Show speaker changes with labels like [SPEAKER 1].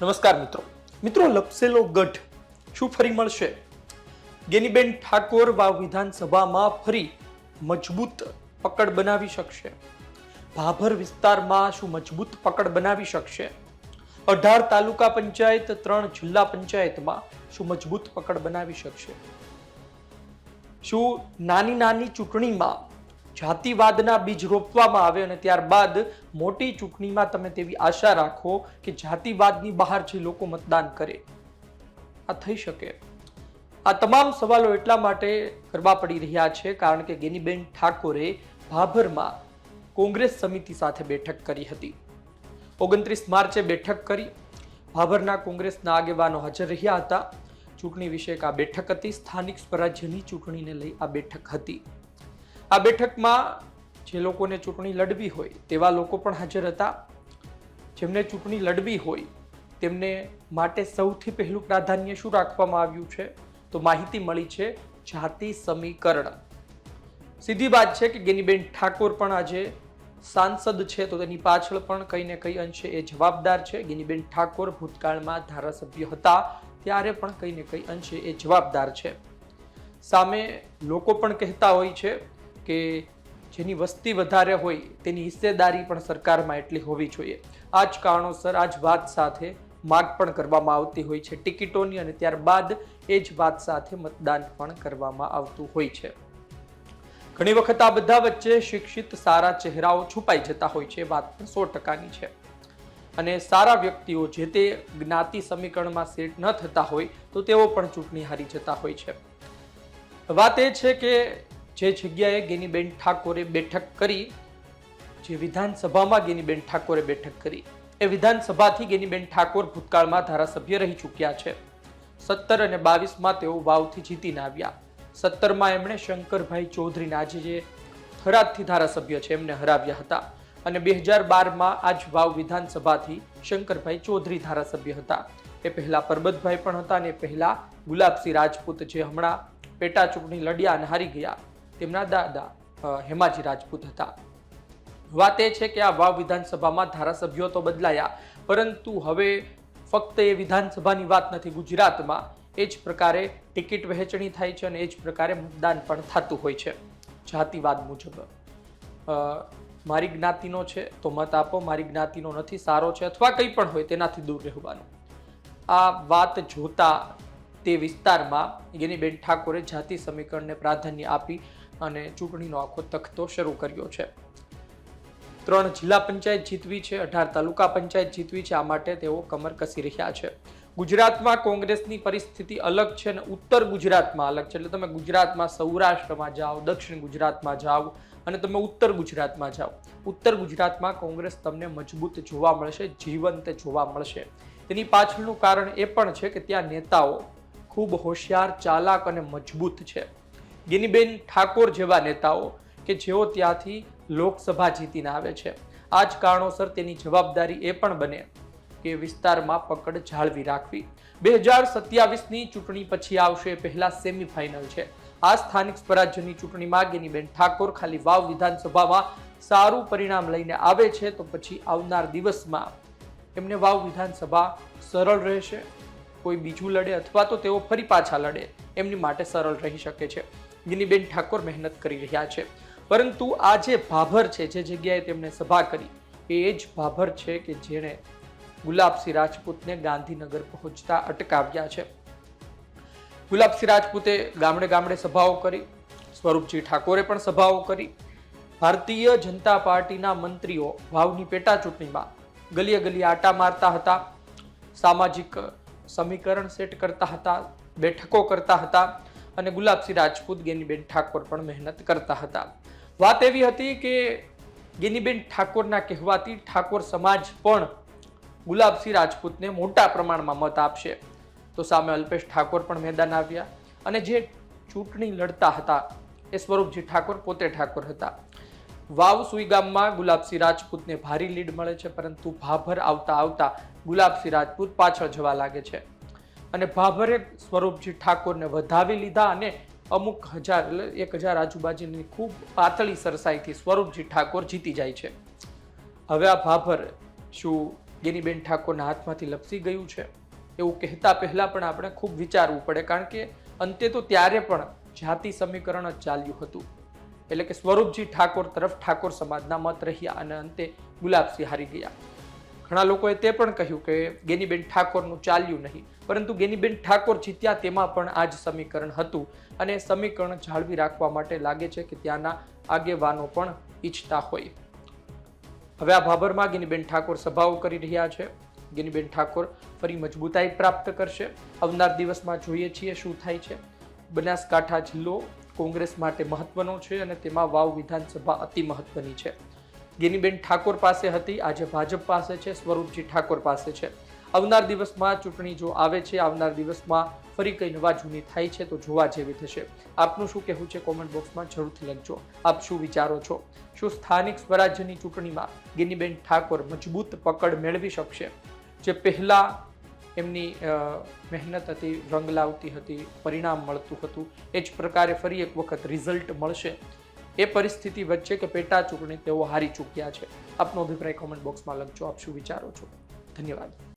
[SPEAKER 1] નમસ્કાર મિત્રો લપસેલો ગઢ શું ફરી મળશે? ગેનીબેન ઠાકોર વાવ વિધાનસભામાં ફરી મજબૂત પકડ બનાવી શકશે? ભાભર વિસ્તારમાં શું મજબૂત પકડ બનાવી શકશે? 18 તાલુકા પંચાયત 3 જિલ્લા પંચાયતમાં શું મજબૂત પકડ બનાવી શકશે? શું નાની ચૂંટણીમાં જાતિવાદના બીજ રોપવામાં આવે અને ત્યારબાદ મોટી ચૂંટણીમાં તમે તેવી આશા રાખો કે જાતિવાદની બહાર જે લોકો મતદાન કરે? આ થઈ શકે? આ તમામ સવાલો એટલા માટે કરવા પડી રહ્યા છે કારણ કે ગેનીબેન ઠાકોરે ભાભરમાં કોંગ્રેસ સમિતિ સાથે બેઠક કરી હતી. 29 માર્ચે બેઠક કરી. ભાભરના કોંગ્રેસના આગેવાનો હાજર રહ્યા હતા. ચૂંટણી વિશે આ બેઠક હતી. સ્થાનિક સ્વરાજ્યની ચૂંટણીને લઈ આ બેઠક હતી. આ બેઠકમાં જે લોકોને ચૂંટણી લડવી હોય તેવા લોકો પણ હાજર હતા. જેમને ચૂંટણી લડવી હોય તેમને માટે સૌથી પહેલું પ્રાધાન્ય શું રાખવામાં આવ્યું છે? તો માહિતી મળી છે જાતિ સમીકરણ. સીધી વાત છે કે ગેનીબેન ઠાકોર પણ આજે સાંસદ છે તો તેની પાછળ પણ કંઈ ને કંઈ અંશે એ જવાબદાર છે. ગેનીબેન ઠાકોર ભૂતકાળમાં ધારાસભ્ય હતા ત્યારે પણ કંઈ ને કંઈ અંશે એ જવાબદાર છે. સામે લોકો પણ કહેતા હોય છે કે જેની વસ્તી વધારે હોય તેની હિસ્સેદારી પણ સરકારમાં એટલી હોવી જોઈએ. આ જ કારણોસર આ જ વાત સાથે માગ પણ કરવામાં આવતી હોય છે ટિકિટોની અને ત્યારબાદ એ જ વાત સાથે મતદાન પણ કરવામાં આવતું હોય છે. ઘણી વખત આ બધા વચ્ચે શિક્ષિત સારા ચહેરાઓ છુપાઈ જતા હોય છે. વાત પણ 100%ની છે. અને સારા વ્યક્તિઓ જે તે જ્ઞાતિ સમીકરણમાં સેટ ન થતા હોય તો તેઓ પણ ચૂંટણી હારી જતા હોય છે. વાત એ છે કે જે જગ્યાએ ગેનીબેન ઠાકોરે બેઠક કરી, જે વિધાનસભામાં ગેનીબેન ઠાકોરે બેઠક કરી, એ વિધાનસભાથી ગેનીબેન ઠાકોર ભૂતકાળમાં ધારાસભ્ય રહી ચૂક્યા છે. 17 અને 22માં તેઓ વાવથી જીતીને આવ્યા. 17માં એમણે શંકરભાઈ ચૌધરીને આજે જે થરાદથી ધારાસભ્ય છે એમને હરાવ્યા હતા અને 2012માં આજ વાવ વિધાનસભાથી શંકરભાઈ ચૌધરી ધારાસભ્ય હતા. એ પહેલા પરબતભાઈ પણ હતા અને પહેલા ગુલાબસિંહ રાજપૂત જે હમણાં પેટા ચૂંટણી લડ્યા અને હારી ગયા તેમના દાદા હેમાજી રાજપૂત હતા. વાત એ છે કે આ વાવ વિધાનસભામાં ધારાસભ્યો તો બદલાયા પરંતુ હવે ફક્ત એ વિધાનસભાની વાત નથી. ગુજરાતમાં એ જ પ્રકારે ટિકિટ વહેંચણી થાય છે અને એ જ પ્રકારે મતદાન પણ થતું હોય છે જાતિવાદ મુજબ. મારી જ્ઞાતિનો છે તો મત આપો, મારી જ્ઞાતિનો નથી, સારો છે અથવા કંઈ પણ હોય તેનાથી દૂર રહેવાનું. આ વાત જોતા તે વિસ્તારમાં ગેનીબેન ઠાકોરે જાતિ સમીકરણને પ્રાધાન્ય આપી અને ચૂંટણીનો આખો તખતો શરૂ કર્યો છે. 3 જિલ્લા પંચાયત જીતવી છે, 18 તાલુકા પંચાયત જીતવી છે. આ માટે તેઓ કમર કસી રહ્યા છે. ગુજરાતમાં કોંગ્રેસની પરિસ્થિતિ અલગ છે અને ઉત્તર ગુજરાતમાં અલગ છે. એટલે તમે ગુજરાતમાં સૌરાષ્ટ્રમાં જાઓ, દક્ષિણ ગુજરાતમાં જાઓ અને તમે ઉત્તર ગુજરાતમાં જાઓ. ઉત્તર ગુજરાતમાં કોંગ્રેસ તમને મજબૂત જોવા મળશે, જીવંત જોવા મળશે. તેની પાછળનું કારણ એ પણ છે કે ત્યાં નેતાઓ ખૂબ હોશિયાર, ચાલાક અને મજબૂત છે. ગેનીબેન ઠાકોર જેવા નેતાઓ કે જેઓ ત્યાંથી લોકસભા જીતીને આવે છે. આ જ કારણોસર તેની જવાબદારી એ પણ બને કે વિસ્તારમાં પકડ જાળવી રાખવી. 2027ની ચૂંટણી પછી આવશે પહેલા સેમીફાઇનલ છે. આ સ્થાનિક સ્વરાજ્યની ચૂંટણીમાં ગેનીબેન ઠાકોર ખાલી વાવ વિધાનસભામાં સારું પરિણામ લઈને આવે છે તો પછી આવનાર દિવસમાં એમને વાવ વિધાનસભા સરળ રહેશે. કોઈ બીજું લડે અથવા તો તેઓ ફરી પાછા લડે એમની માટે સરળ રહી શકે છે. ગેનીબેન ઠાકોર મહેનત કરી રહ્યા છે પરંતુ આ જે ભાભર છે, જે જગ્યાએ તેમણે સભા કરી એ જ ભાભર છે કે જેણે ગુલાબસિંહ રાજપૂતને ગાંધીનગર પહોંચતા અટકાવ્યા છે. ગુલાબસિંહ રાજપૂતે ગામડે ગામડે સભાઓ કરી, સ્વરૂપજી ઠાકોરે પણ સભાઓ કરી. ભારતીય જનતા પાર્ટીના મંત્રીઓ વાવની પેટા ચૂંટણીમાં ગલીએ ગલીએ આટા મારતા હતા, સામાજિક સમીકરણ સેટ કરતા હતા, બેઠકો કરતા હતા અને ગુલાબસિંહ રાજપૂત, ગેનીબેન ઠાકોર પણ મહેનત કરતા હતા. વાત એવી હતી કે ગેનીબેન ઠાકોરના કહેવાથી ઠાકોર સમાજ પણ ગુલાબસિંહ રાજપૂતને મોટા પ્રમાણમાં મત આપશે. તો સામે અલ્પેશ ઠાકોર પણ મેદાન આવ્યા અને જે ચૂંટણી લડતા હતા એ સ્વરૂપજી ઠાકોર પોતે ઠાકોર હતા. વાવ સુઈ ગામમાં ગુલાબસિંહ રાજપૂતને ભારી લીડ મળે છે પરંતુ ભાભર આવતા ગુલાબસિંહ રાજપૂત પાછળ જવા લાગે છે અને ભાભરે સ્વરૂપજી ઠાકોરને વધાવી લીધા અને અમુક હજાર એટલે 1000 આજુબાજુની ખૂબ પાતળી સરસાઈથી સ્વરૂપજી ઠાકોર જીતી જાય છે. હવે આ ભાભર શું ગેનીબેન ઠાકોરના હાથમાંથી લપસી ગયું છે એવું કહેતા પહેલા પણ આપણે ખૂબ વિચારવું પડે, કારણ કે અંતે તો ત્યારે પણ જાતિ સમીકરણ જ ચાલ્યું હતું. એટલે કે સ્વરૂપજી ઠાકોર તરફ ઠાકોર સમાજના મત રહ્યા અને અંતે ગુલાબસિંહ હારી ગયા. ઘણા લોકોએ તે પણ કહ્યું કે ગેનીબેન ઠાકોરનું ચાલ્યું નહીં, પરંતુ ગેનીબેન ઠાકોર જીત્યા તેમાં પણ આ જ સમીકરણ હતું અને સમીકરણ જાળવી રાખવા માટે લાગે છે કે ત્યાંના આગેવાનો પણ ઈચ્છતા હોય. હવે આ ભાભરમાં ગેનીબેન ઠાકોર સભાઓ કરી રહ્યા છે. ગેનીબેન ઠાકોર ફરી મજબૂતાઈ પ્રાપ્ત કરશે. આવનાર દિવસમાં જોઈએ છીએ શું થાય છે. બનાસકાંઠા જિલ્લો કોંગ્રેસ માટે મહત્વનો છે અને તેમાં વાવ વિધાનસભા અતિ મહત્વની છે. ગેનીબેન ઠાકોર પાસે હતી, આજે ભાજપ પાસે છે, સ્વરૂપજી ઠાકોર પાસે છે. આવનાર દિવસમાં ચૂંટણી જો આવે છે, આવનાર દિવસમાં ફરી કઈ નવા જૂની થાય છે તો જોવા જેવી થશે. આપનું શું કહેવું છે કોમેન્ટ બોક્સમાં જરૂરથી લખજો. આપ શું વિચારો છો? શું સ્થાનિક સ્વરાજ્યની ચૂંટણીમાં ગેનીબેન ઠાકોર મજબૂત પકડ મેળવી શકશે? જે પહેલા એમની મહેનત હતી, રંગ લાવતી હતી, પરિણામ મળતું હતું, એ જ પ્રકારે ફરી એક વખત રિઝલ્ટ મળશે એ પરિસ્થિતિ વચ્ચે કે પેટા ચૂંટણી તેઓ હારી ચૂક્યા છે? આપનો અભિપ્રાય કોમેન્ટ બોક્સમાં લખજો. આપ શું વિચારો છો? ધન્યવાદ.